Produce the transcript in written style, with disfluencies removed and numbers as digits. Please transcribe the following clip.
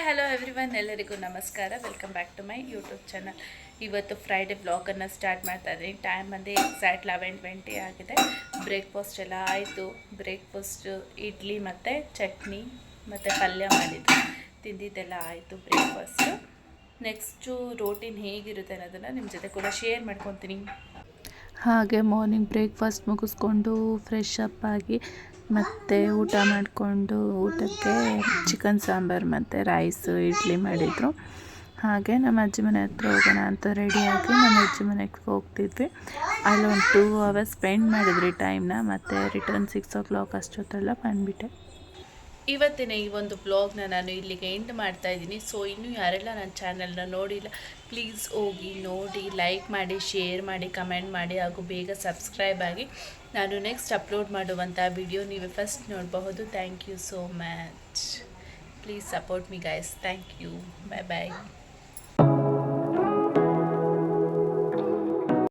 Hi hello everyone, ಎಲ್ಲರಿಗೂ ನಮಸ್ಕಾರ. Welcome back to my YouTube channel. ಇವತ್ತು ಫ್ರೈಡೇ ವ್ಲಾಗನ್ನು ಸ್ಟಾರ್ಟ್ ಮಾಡ್ತಾ ಇದ್ದೀನಿ. ಟೈಮ್ ಬಂದು ಎಕ್ಸಾಕ್ಟ್ 11:20 ಆಗಿದೆ. ಬ್ರೇಕ್ಫಾಸ್ಟ್ ಎಲ್ಲ ಆಯಿತು. ಬ್ರೇಕ್ಫಾಸ್ಟ್ ಇಡ್ಲಿ ಮತ್ತು ಚಟ್ನಿ ಮತ್ತು ಪಲ್ಯ ಮಾಡಿದ್ದು ತಿಂದಿದ್ದೆಲ್ಲ ಆಯಿತು ಬ್ರೇಕ್ಫಾಸ್ಟು. ನೆಕ್ಸ್ಟು ರೋಟೀನ್ ಹೇಗಿರುತ್ತೆ ಅನ್ನೋದನ್ನು ನಿಮ್ಮ ಜೊತೆ ಕೂಡ ಶೇರ್ ಮಾಡ್ಕೊತೀನಿ. ಹಾಗೆ ಮಾರ್ನಿಂಗ್ ಬ್ರೇಕ್ಫಾಸ್ಟ್ ಮುಗಿಸ್ಕೊಂಡು ಫ್ರೆಶ್ ಅಪ್ ಆಗಿ ಮತ್ತು ಊಟ ಮಾಡಿಕೊಂಡು ಊಟಕ್ಕೆ ಚಿಕನ್ ಸಾಂಬಾರು ಮತ್ತು ರೈಸು ಇಡ್ಲಿ ಮಾಡಿದರು. ಹಾಗೆ ನಮ್ಮ ಅಜ್ಜಿ ಮನೆ ಹತ್ರ ಹೋಗೋಣ ಅಂತ ರೆಡಿಯಾಗಿ ನಮ್ಮ ಅಜ್ಜಿ ಮನೆಗೆ ಹೋಗ್ತಿದ್ವಿ. ಅಲ್ಲೊಂದು 2 hours ಸ್ಪೆಂಡ್ ಮಾಡಿದ್ರಿ ಟೈಮ್ನ. ಮತ್ತು ರಿಟರ್ನ್ 6 o'clock ಅಷ್ಟೊತ್ತೆಲ್ಲ ಬಂದುಬಿಟ್ಟೆ. ಇವತ್ತಿನ ಈ ಒಂದು ವ್ಲಾಗ್ನ ನಾನು ಇಲ್ಲಿಗೆ ಎಂಡ್ ಮಾಡ್ತಾ ಇದ್ದೀನಿ. ಸೊ ಇನ್ನೂ ಯಾರೆಲ್ಲ ನನ್ನ ಚಾನಲ್ನ ನೋಡಿಲ್ಲ, ಪ್ಲೀಸ್ ಹೋಗಿ ನೋಡಿ, ಲೈಕ್ ಮಾಡಿ, ಶೇರ್ ಮಾಡಿ, ಕಮೆಂಟ್ ಮಾಡಿ ಹಾಗೂ ಬೇಗ ಸಬ್ಸ್ಕ್ರೈಬ್ ಆಗಿ. ನಾನು ನೆಕ್ಸ್ಟ್ ಅಪ್ಲೋಡ್ ಮಾಡುವಂಥ ವಿಡಿಯೋ ನೀವು ಫಸ್ಟ್ ನೋಡಬಹುದು. Thank you so much. Please support me guys. Thank you. Bye bye.